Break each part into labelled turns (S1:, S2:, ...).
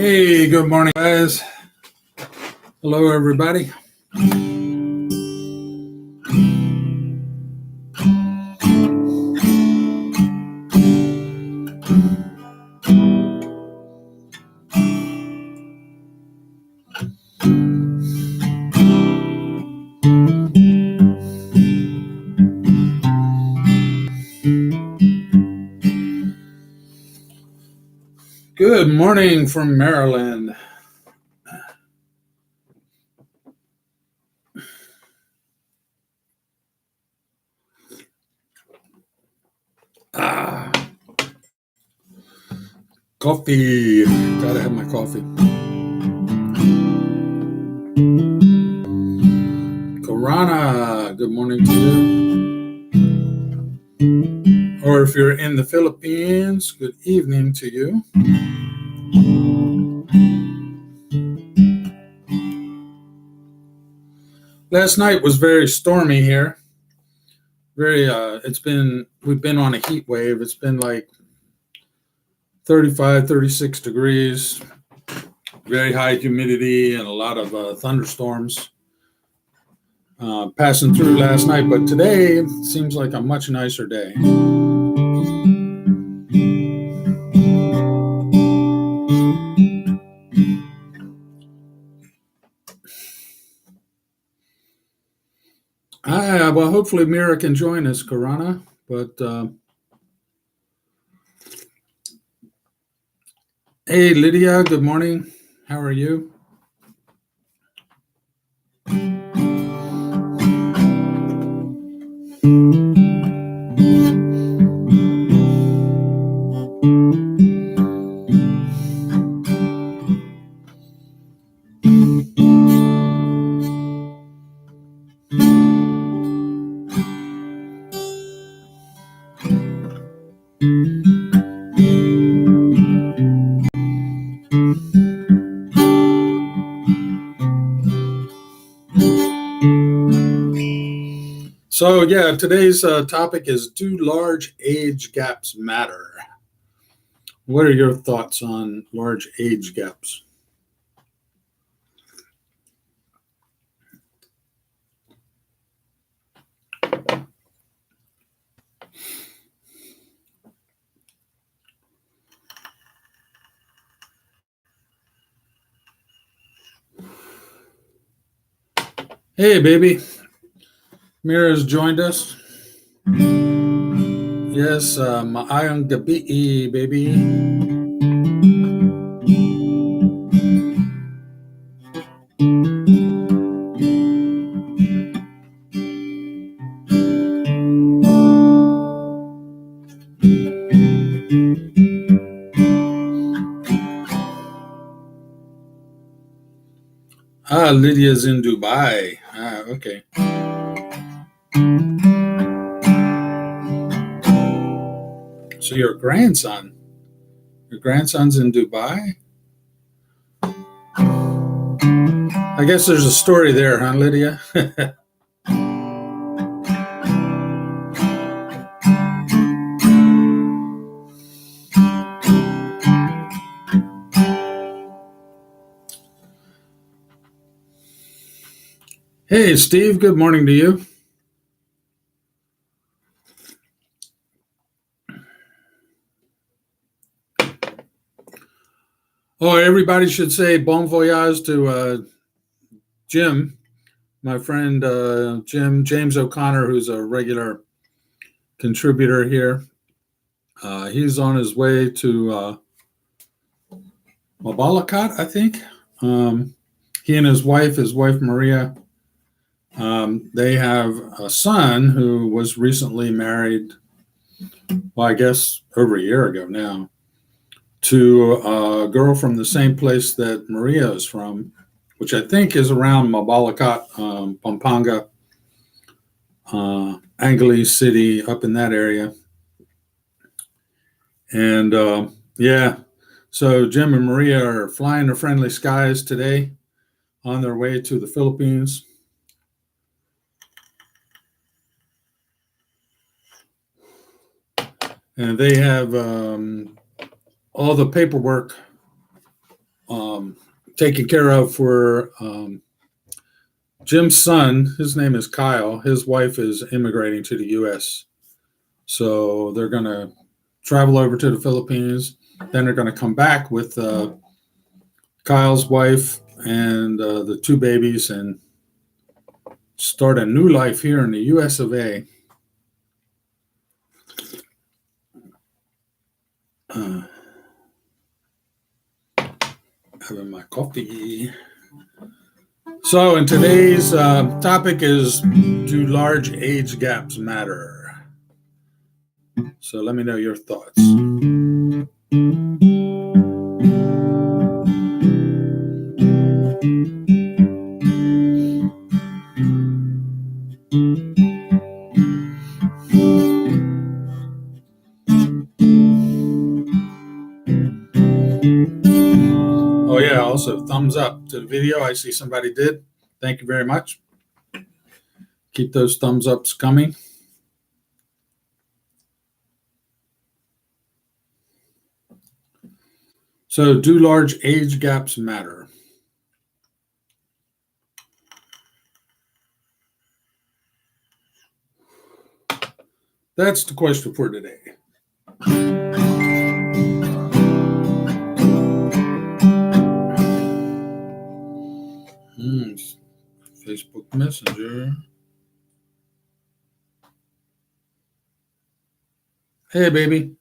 S1: Hey, good morning, guys. Hello, everybody. Good morning from Maryland. Ah, coffee. Gotta have my coffee. Corona, good morning to you. Or if you're in the Philippines, good evening to you. Last night was very stormy here. We've been on a heat wave. It's been like 35, 36 degrees, very high humidity, and a lot of thunderstorms passing through last night. But today seems like a much nicer day. Well, hopefully Mira can join us, Karana. But hey, Lydia, good morning. How are you? So, yeah, today's topic is, do large age gaps matter? What are your thoughts on large age gaps? Hey, baby. Mira's joined us. Yes, maayong gabi, baby. Lydia's in Dubai. Okay. So your grandson's in Dubai? I guess there's a story there, huh, Lydia? Hey, Steve, good morning to you. Oh, everybody should say bon voyage to Jim, my friend James O'Connor, who's a regular contributor here. He's on his way to Mabalakat, I think. He and his wife Maria, they have a son who was recently married, well, I guess over a year ago now, to a girl from the same place that Maria is from, which I think is around Mabalakat, Pampanga, Angeles City, up in that area. And yeah, so Jim and Maria are flying to friendly skies today on their way to the Philippines. And they have all the paperwork taken care of for Jim's son. His name is Kyle. His wife is immigrating to the U.S. So they're going to travel over to the Philippines. Then they're going to come back with Kyle's wife and the two babies and start a new life here in the U.S. of A. Having my coffee. So, in today's topic is, do large age gaps matter? So, let me know your thoughts. Oh yeah, also thumbs up to the video. I see somebody did. Thank you very much. Keep those thumbs ups coming. So, do large age gaps matter? That's the question for today. Facebook Messenger. Hey, baby.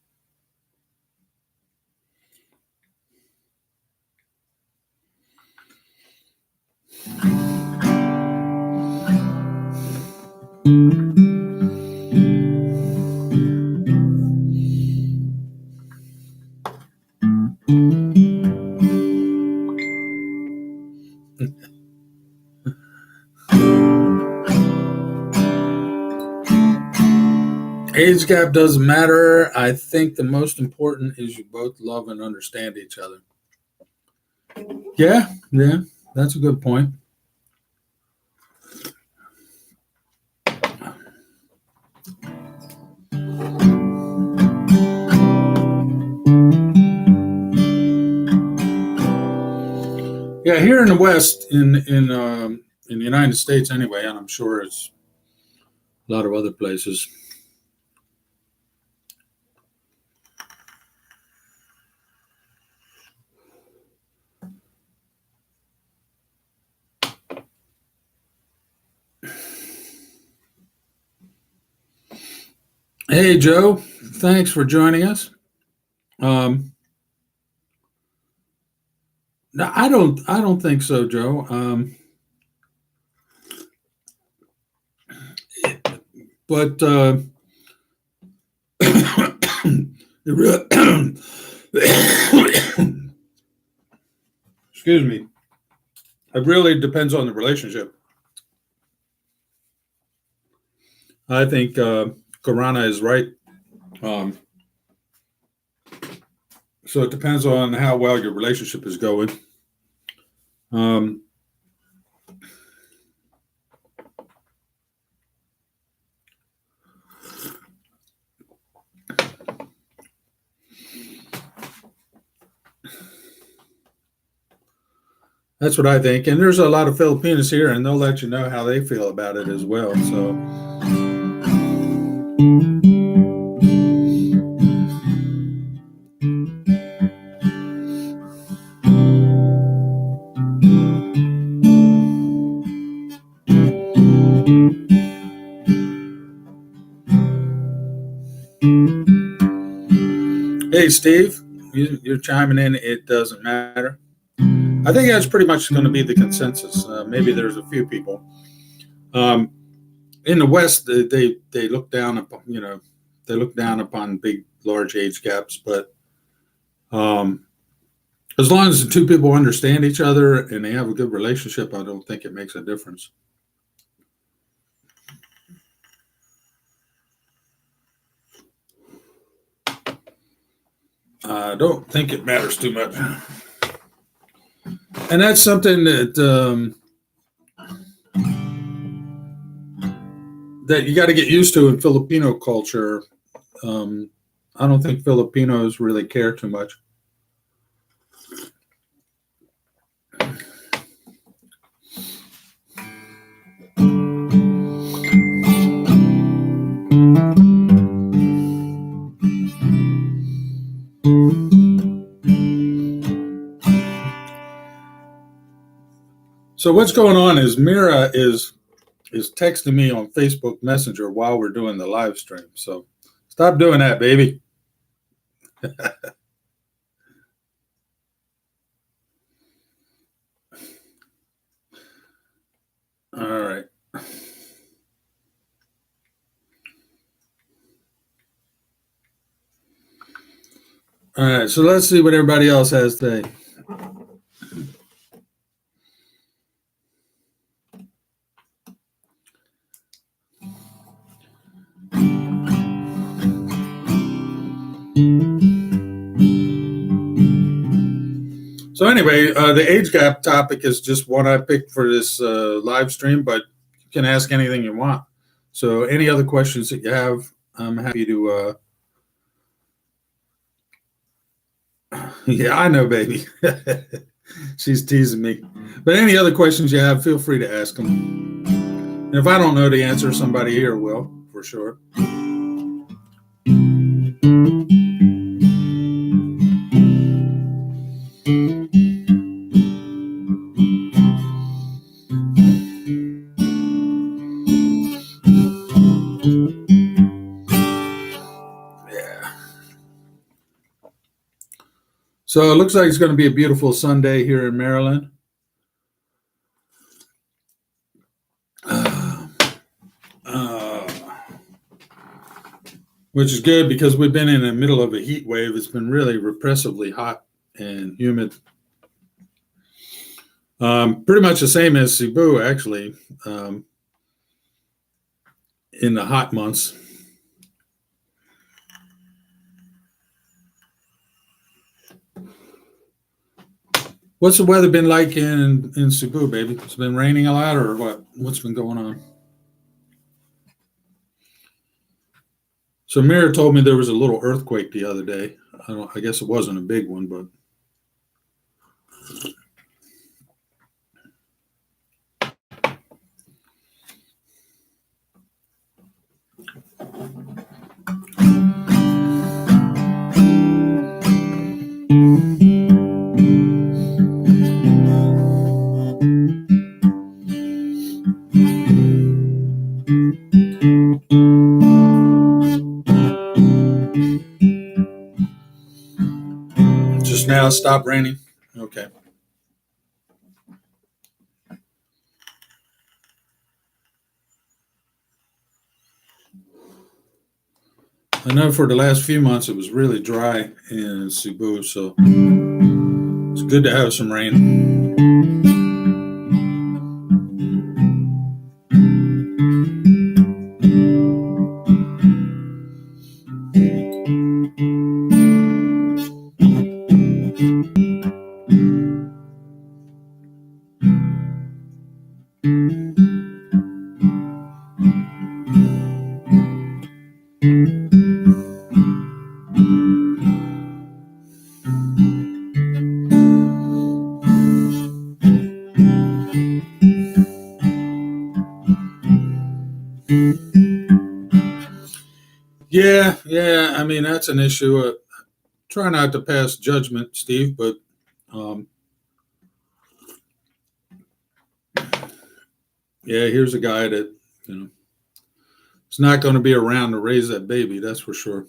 S1: Age gap doesn't matter. I think the most important is you both love and understand each other. Yeah, that's a good point. Yeah, here in the West, in the United States anyway, and I'm sure it's a lot of other places. Hey, Joe, thanks for joining us. No, I don't think so, Joe. But excuse me. It really depends on the relationship. I think Karana is right. So it depends on how well your relationship is going. That's what I think. And there's a lot of Filipinos here, and they'll let you know how they feel about it as well. So. Hey, Steve, you're chiming in. It doesn't matter. I think that's pretty much going to be the consensus. Maybe there's a few people. In the West, they look down upon they look down upon large age gaps, but as long as the two people understand each other and they have a good relationship, I don't think it makes a difference. I don't think it matters too much. And that's something that that you got to get used to in Filipino culture. I don't think Filipinos really care too much. So what's going on is Mira is texting me on Facebook Messenger while we're doing the live stream. So stop doing that, baby. All right. All right. So let's see what everybody else has today. So anyway, the age gap topic is just one I picked for this live stream, but you can ask anything you want. So any other questions that you have, I'm happy to. Yeah, I know, baby. She's teasing me. But any other questions you have, feel free to ask them. And if I don't know the answer, somebody here will, for sure. Yeah. So it looks like it's going to be a beautiful Sunday here in Maryland. Which is good because we've been in the middle of a heat wave. It's been really repressively hot and humid. Pretty much the same as Cebu, actually, in the hot months. What's the weather been like in Cebu, baby? It's been raining a lot, or what? What's been going on? So Mira told me there was a little earthquake the other day. I guess it wasn't a big one, but just now it stopped raining. Okay. I know for the last few months it was really dry in Cebu, so it's good to have some rain. Yeah. I mean, that's an issue. Try not to pass judgment, Steve, but um, yeah, here's a guy that is not going to be around to raise that baby. That's for sure.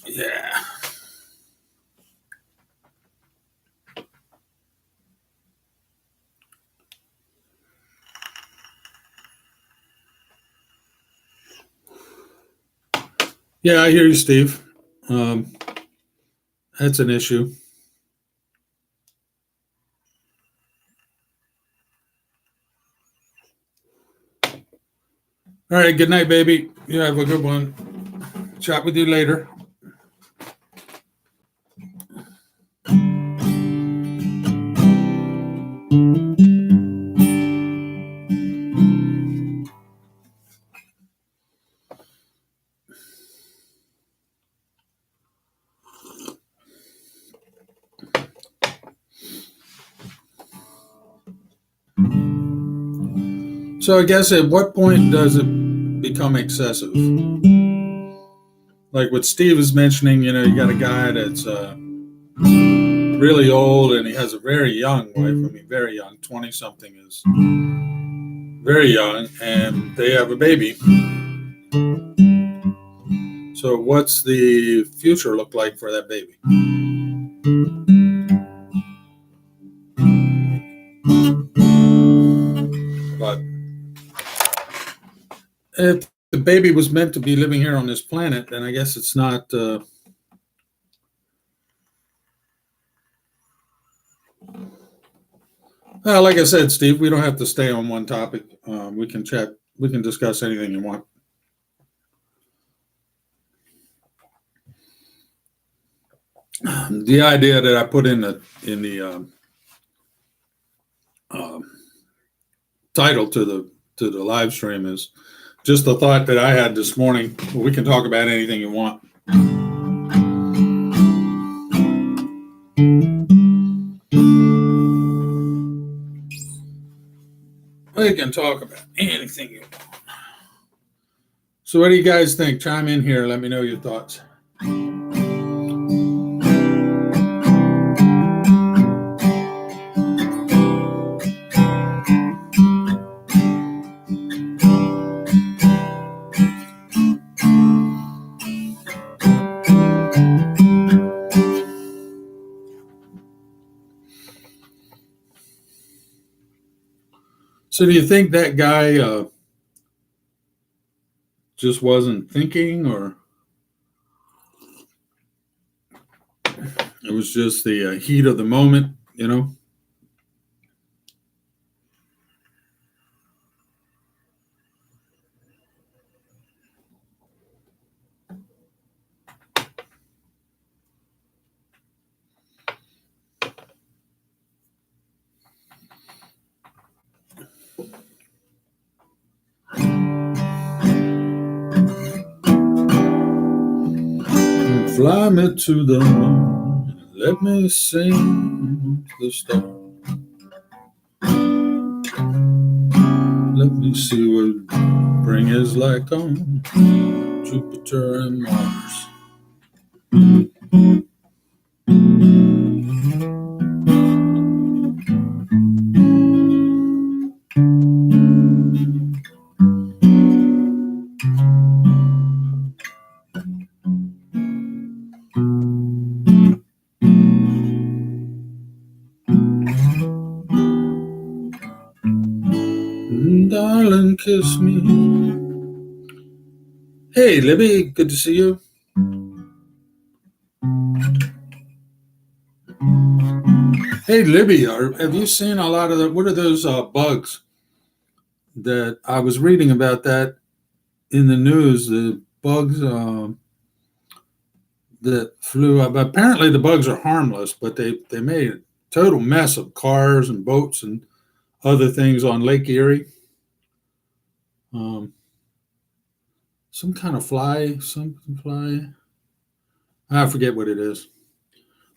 S1: Yeah. Yeah, I hear you, Steve. That's an issue. All right. Good night, baby. You have a good one. Chat with you later. So I guess at what point does it become excessive? Like what Steve was mentioning, you got a guy that's really old and he has a very young wife. I mean, very young, 20 something is very young, and they have a baby. So what's the future look like for that baby? But if the baby was meant to be living here on this planet, then I guess it's not. Like I said, Steve, we don't have to stay on one topic. We can chat. We can discuss anything you want. The idea that I put in the uh, title to the live stream is just the thought that I had this morning. We can talk about anything you want. We can talk about anything you want. So, what do you guys think? Chime in here. Let me know your thoughts. So, do you think that guy just wasn't thinking, or it was just the heat of the moment? Fly me to the moon, let me sing to the stars. Let me see what spring is like on Jupiter and Mars. Darling, kiss me. Hey, Libby, good to see you. Hey, Libby, have you seen a lot of what are those bugs that I was reading about that in the news? The bugs that flew up. Apparently, the bugs are harmless, but they made a total mess of cars and boats and other things on Lake Erie. Um, some kind of fly, something fly. I forget what it is.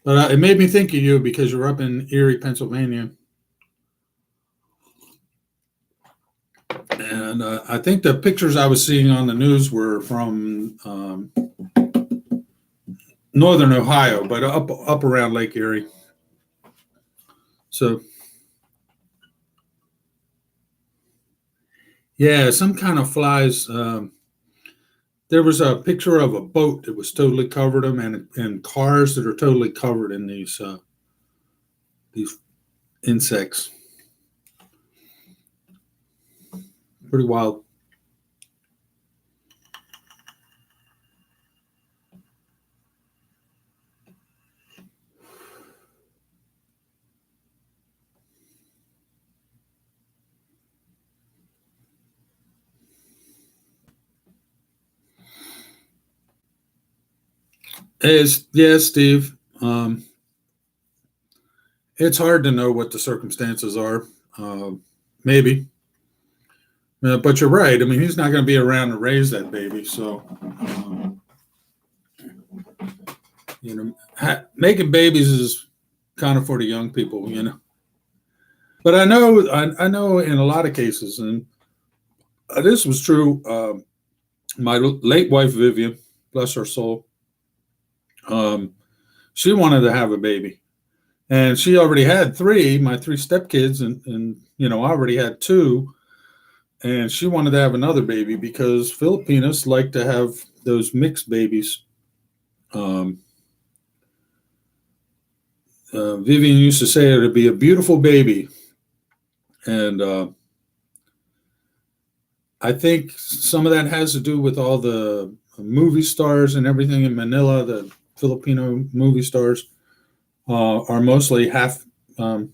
S1: But it made me think of you because you're up in Erie, Pennsylvania. And I think the pictures I was seeing on the news were from northern Ohio, but up around Lake Erie. So, yeah, some kind of flies. There was a picture of a boat that was totally covered them, and cars that are totally covered in these insects. Pretty wild. Yes, Steve. It's hard to know what the circumstances are. Uh, maybe, but you're right. I mean, he's not going to be around to raise that baby, so making babies is kind of for the young people. But I know in a lot of cases, and this was true. My late wife Vivian, bless her soul, um, she wanted to have a baby, and she already had three, my three stepkids, and I already had two, and she wanted to have another baby because Filipinos like to have those mixed babies. Um, Vivian used to say it would be a beautiful baby, and I think some of that has to do with all the movie stars and everything in Manila. The Filipino movie stars are mostly um,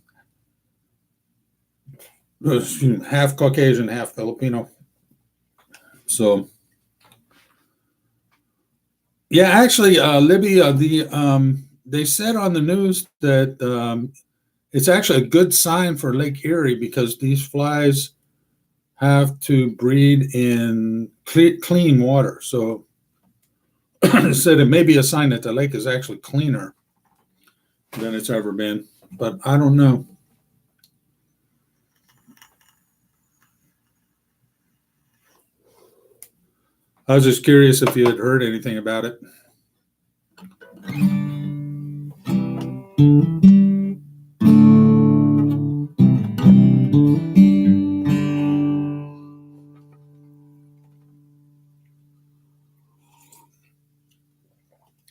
S1: half Caucasian, half Filipino. So yeah, actually, Libby, they said on the news that it's actually a good sign for Lake Erie because these flies have to breed in clean water. So it said it may be a sign that the lake is actually cleaner than it's ever been, but I don't know. I was just curious if you had heard anything about it.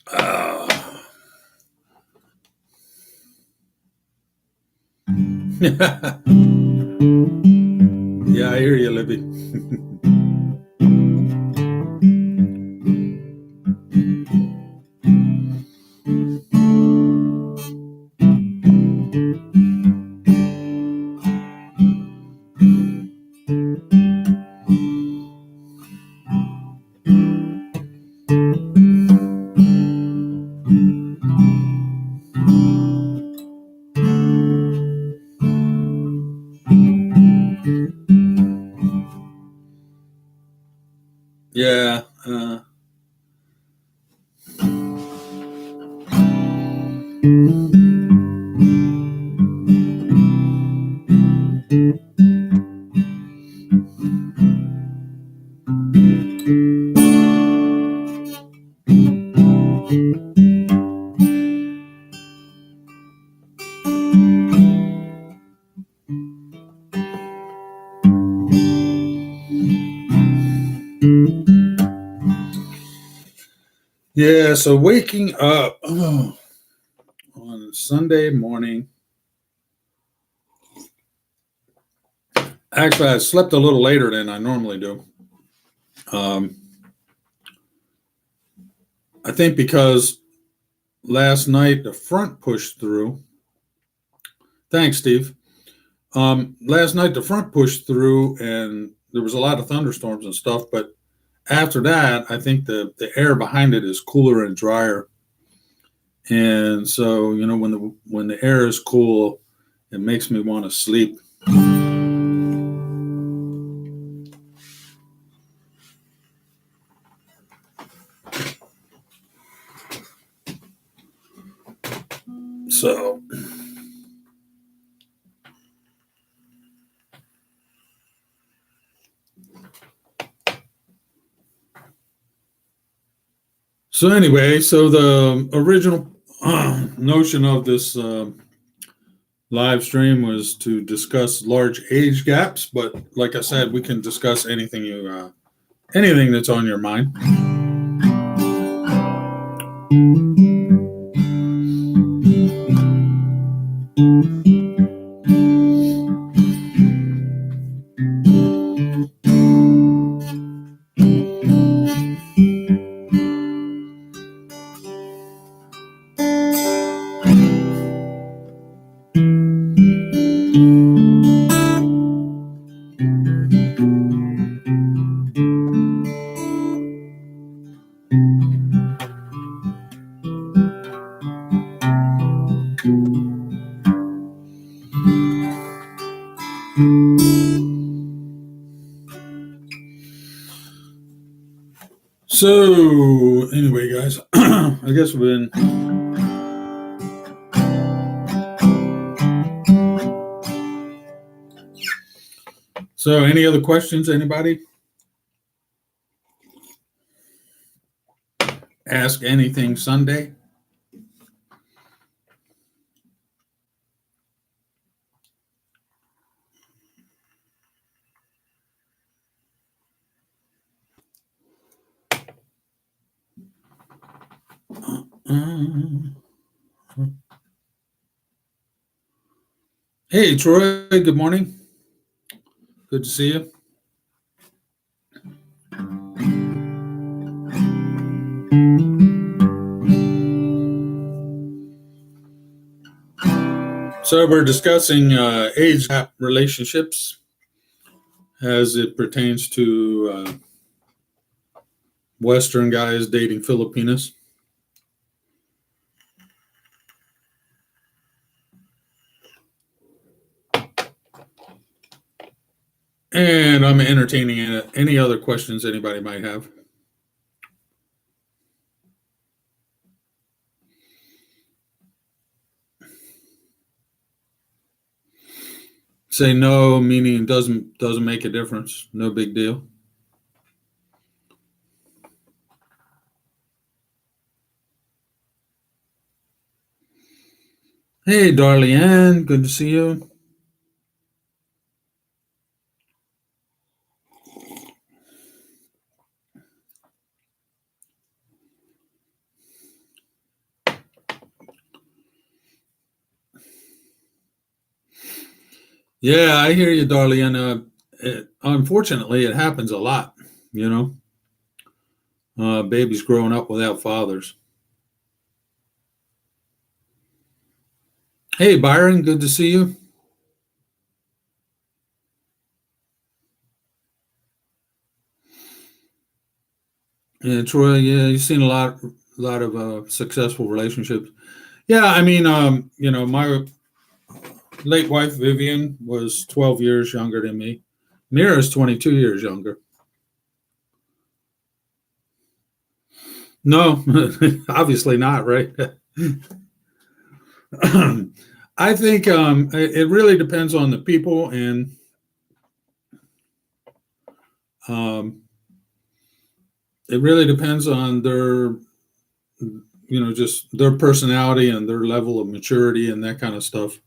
S1: Uh, yeah, I hear you, Libby. Yeah. Yeah, so waking up on Sunday morning. Actually, I slept a little later than I normally do. Um, I think because last night the front pushed through. Thanks, Steve. Last night the front pushed through, and there was a lot of thunderstorms and stuff. But after that, I think the air behind it is cooler and drier, and so when the air is cool, it makes me want to sleep. So so anyway, so the original notion of this live stream was to discuss large age gaps, but like I said, we can discuss anything that's on your mind. So anyway, guys, I guess we've been. So, any other questions? Anybody? Ask anything Sunday. Hey, Troy. Good morning. Good to see you. So we're discussing age gap relationships as it pertains to Western guys dating Filipinas. And I'm entertaining any other questions anybody might have. Say no, meaning doesn't make a difference. No big deal. Hey, Darlene, good to see you. Yeah, I hear you, Darlene. Unfortunately, it happens a lot. You know, babies growing up without fathers. Hey, Byron, good to see you. Yeah, Troy. Yeah, you've seen lot of successful relationships. Yeah, I mean, my late wife Vivian was 12 years younger than me. Mira is 22 years younger. No, obviously not, right? I think it really depends on the people, and um, it really depends on their, just their personality and their level of maturity and that kind of stuff.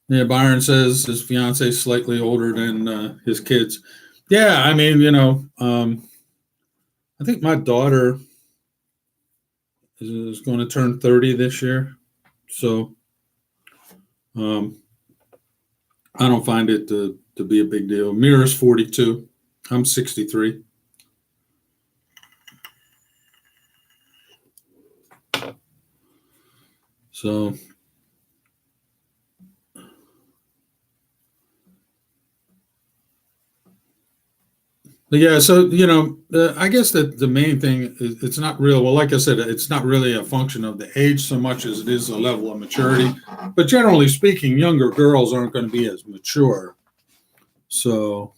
S1: Yeah, Byron says his fiance is slightly older than his kids. Yeah, I mean, I think my daughter is going to turn 30 this year, so um, I don't find it to be a big deal. Mira's 42. I'm 63. So, but yeah, so I guess that the main thing is it's not real. Well, like I said, it's not really a function of the age so much as it is a level of maturity. But generally speaking, younger girls aren't going to be as mature. So,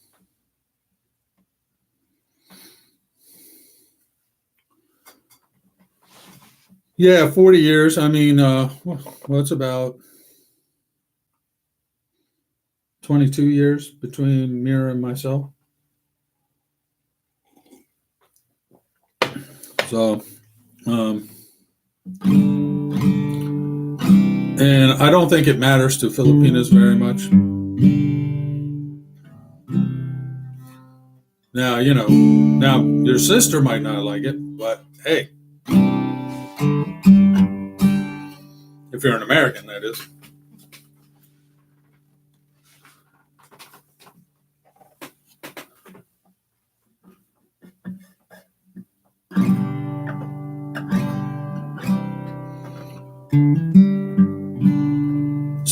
S1: yeah, 40 years. I mean, well, it's about 22 years between Mira and myself. So, um, and I don't think it matters to Filipinas very much. Now, now your sister might not like it, but hey, if you're an American, that is.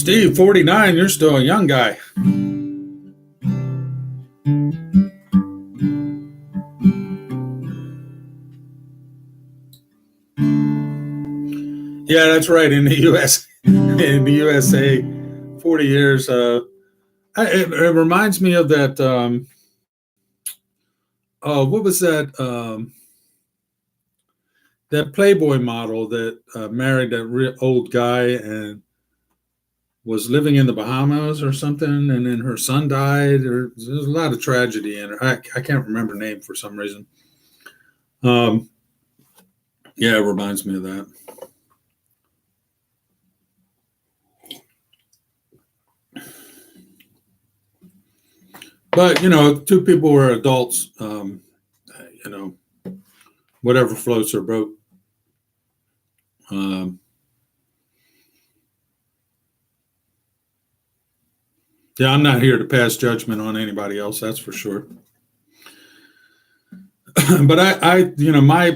S1: Steve, 49, you're still a young guy. Yeah, that's right. In the U.S., in the USA, 40 years. it reminds me of that. Oh, what was that? That Playboy model that married that old guy and was living in the Bahamas or something, and then her son died. There's a lot of tragedy in her. I can't remember her name for some reason. Um, yeah, it reminds me of that. But two people were adults. You know, whatever floats their boat. Um, yeah, I'm not here to pass judgment on anybody else. That's for sure. But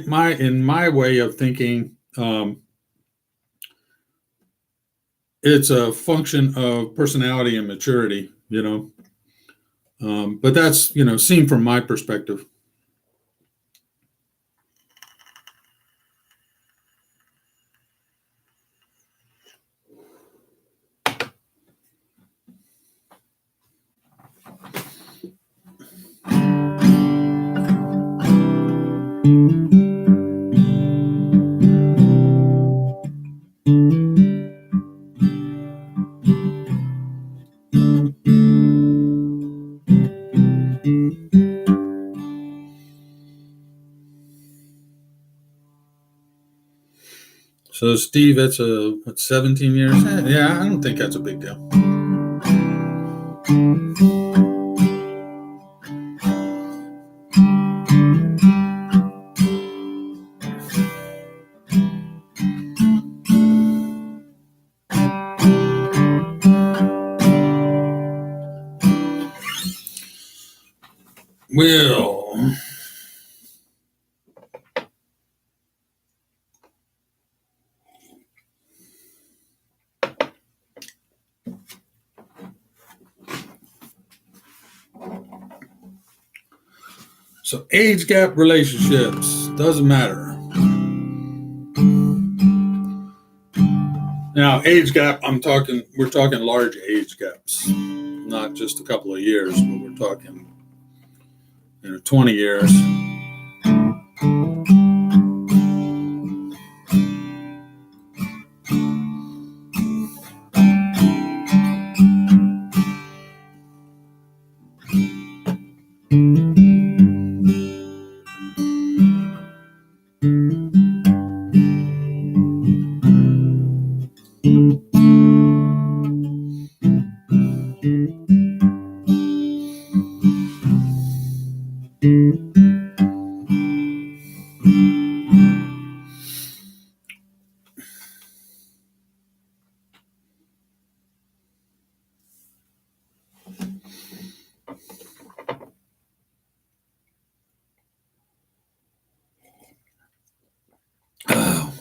S1: my in my way of thinking, it's a function of personality and maturity. But that's seen from my perspective. So, Steve, that's 17 years. Yeah, I don't think that's a big deal. Well, so age gap relationships doesn't matter. Now, age gap, we're talking large age gaps, not just a couple of years, but we're talking 20 years.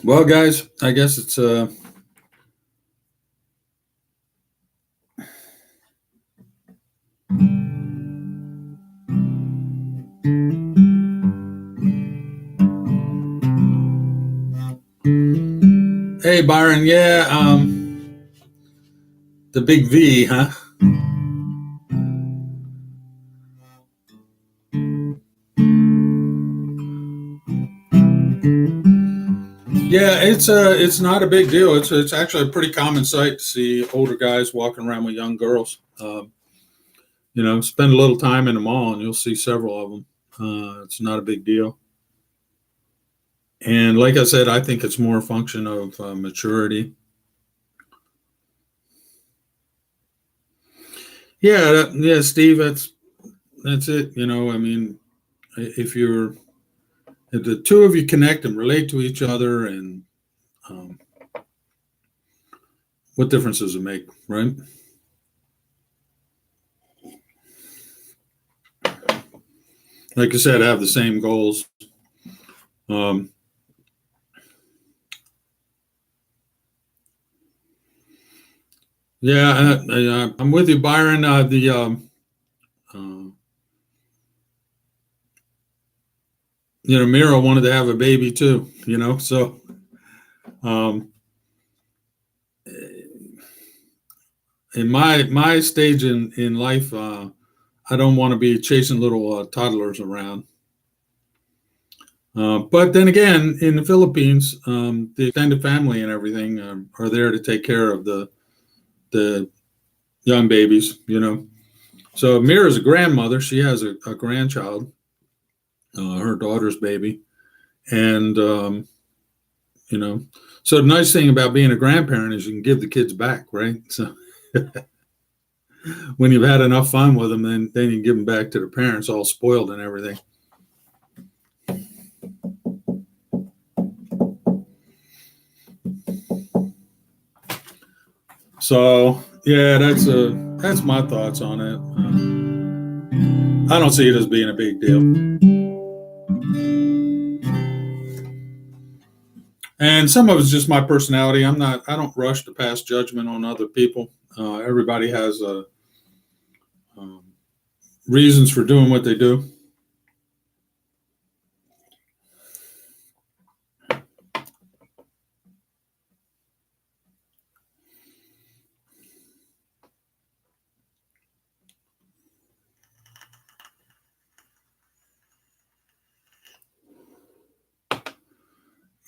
S1: Well, guys, I guess it's hey, Byron. Yeah, the big V, huh? Yeah, it's not a big deal. It's actually a pretty common sight to see older guys walking around with young girls. Spend a little time in the mall and you'll see several of them. It's not a big deal. And like I said, I think it's more a function of maturity. Yeah, Steve, that's it. I mean, if the two of you connect and relate to each other, and um, what difference does it make, right? Like I said, have the same goals. Um, yeah, I'm with you, Byron. Mira wanted to have a baby too. So um, in my stage in life, I don't want to be chasing little toddlers around. But then again, in the Philippines, the extended family and everything are there to take care of the young babies. So Mira's a grandmother. She has a grandchild, her daughter's baby, and so the nice thing about being a grandparent is you can give the kids back, right? So when you've had enough fun with them, then you give them back to their parents, all spoiled and everything. So yeah, that's my thoughts on it. I don't see it as being a big deal. And some of it's just my personality. I don't rush to pass judgment on other people. Everybody has reasons for doing what they do.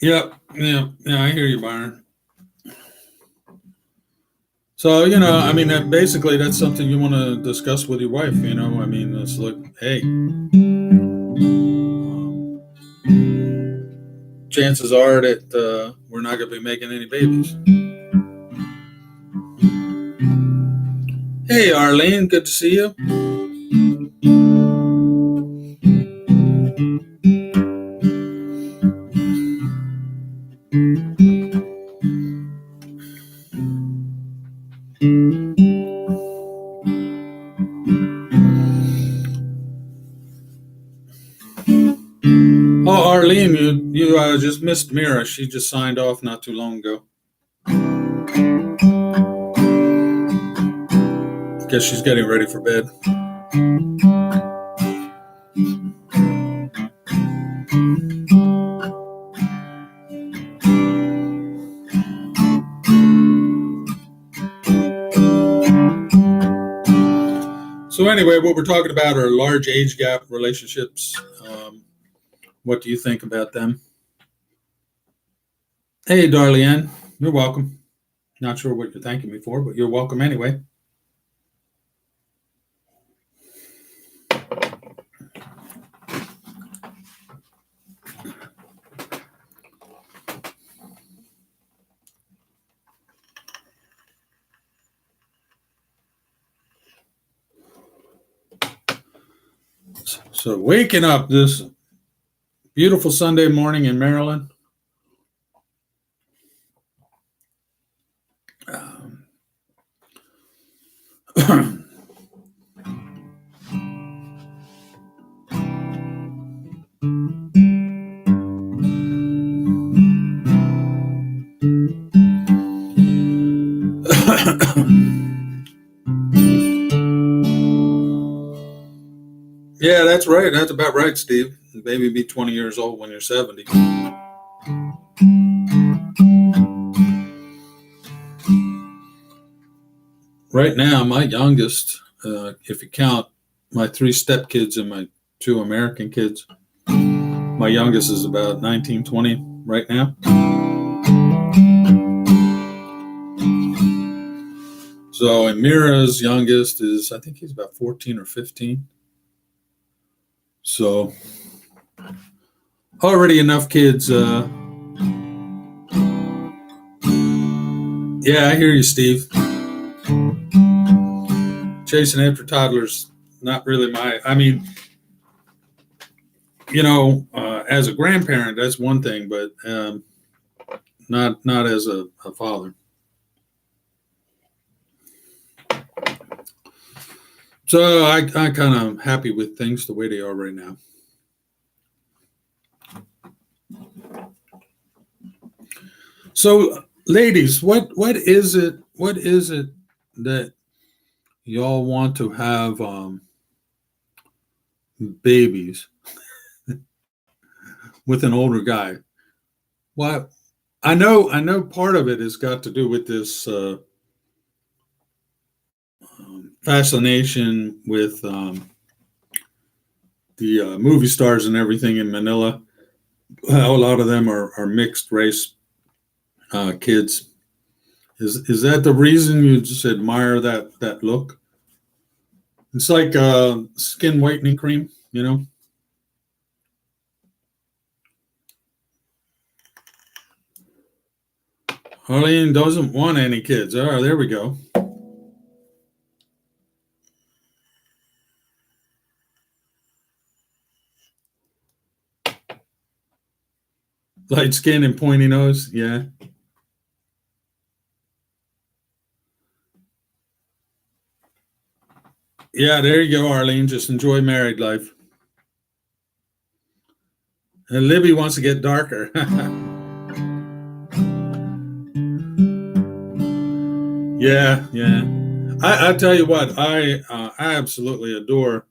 S1: Yep. Yeah. I hear you, Byron. So, I mean, basically, that's something you want to discuss with your wife. I mean, it's like, hey, chances are that we're not going to be making any babies. Hey, Arlene, good to see you. Oh, Arlene, you just missed Mira. She just signed off not too long ago. Guess she's getting ready for bed. So anyway, what we're talking about are large age gap relationships. What do you think about them? Hey, Darlene, you're welcome. Not sure what you're thanking me for, but you're welcome anyway. So waking up this beautiful Sunday morning in Maryland. Yeah, that's right. That's about right, Steve. Maybe be 20 years old when you're 70. Right now, my youngest, if you count my 3 stepkids and my 2 American kids, my youngest is about 19, 20 right now. So, and Mira's youngest is, I think he's about 14 or 15. So, already enough kids. Yeah, I hear you, Steve. Chasing after toddlers, not really I mean, as a grandparent, that's one thing, but not as a father. So I kind of happy with things the way they are right now. So, ladies, what is it that y'all want to have babies with an older guy? Well, I know part of it has got to do with this fascination with the movie stars and everything in Manila. A lot of them are mixed race kids. Is that the reason you just admire that look? It's like skin whitening cream, you know. Arlene doesn't want any kids. Oh, there we go. Light skin and pointy nose. Yeah. Yeah, there you go, Arlene. Just enjoy married life. And Libby wants to get darker. Yeah, yeah. I tell you what, I absolutely adore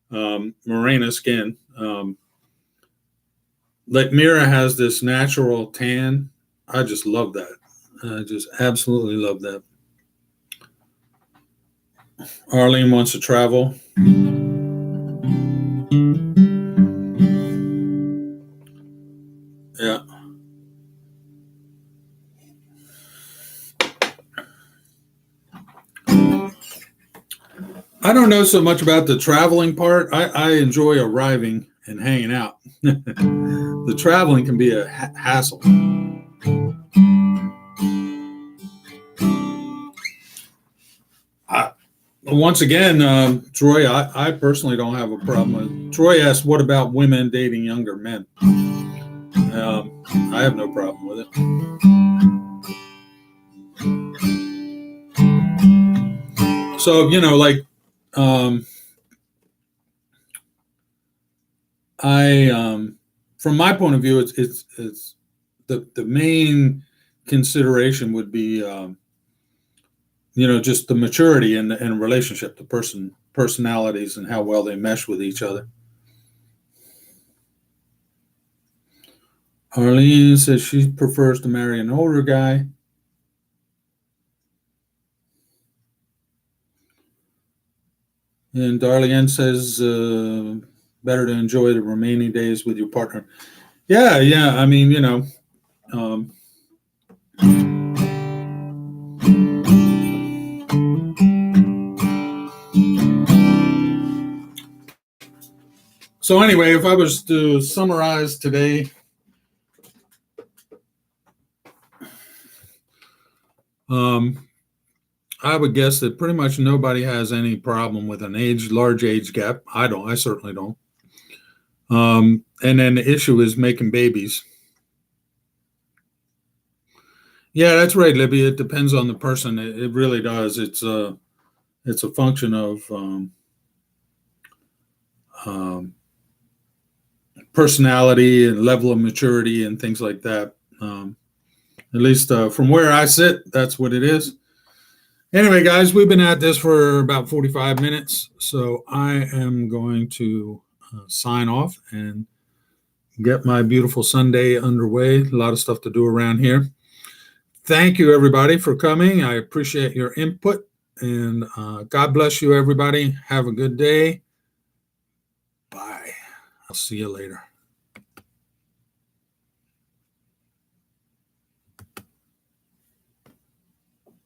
S1: Morena skin. Like Mira has this natural tan. I just love that. I just absolutely love that. Arlene wants to travel. Yeah. I don't know so much about the traveling part. I enjoy arriving and hanging out. The traveling can be a hassle. Once again, Troy, I personally don't have a problem with. Troy asked, "What about women dating younger men?" I have no problem with it. So like I, from my point of view, it's the main consideration would be just the maturity in a relationship, the personalities, and how well they mesh with each other. Arlene says she prefers to marry an older guy. And Darlene says better to enjoy the remaining days with your partner. Yeah, yeah. I mean, so anyway, if I was to summarize today, I would guess that pretty much nobody has any problem with an large age gap. I don't. I certainly don't. And then the issue is making babies. Yeah, that's right, Libby. It depends on the person. It really does. It's a function of personality and level of maturity and things like that. At least from where I sit, that's what it is. Anyway, guys, we've been at this for about 45 minutes, so I am going to sign off and get my beautiful Sunday underway. A lot of stuff to do around here. Thank you, everybody, for coming. I appreciate your input, and God bless you, everybody. Have a good day. Bye. I'll see you later.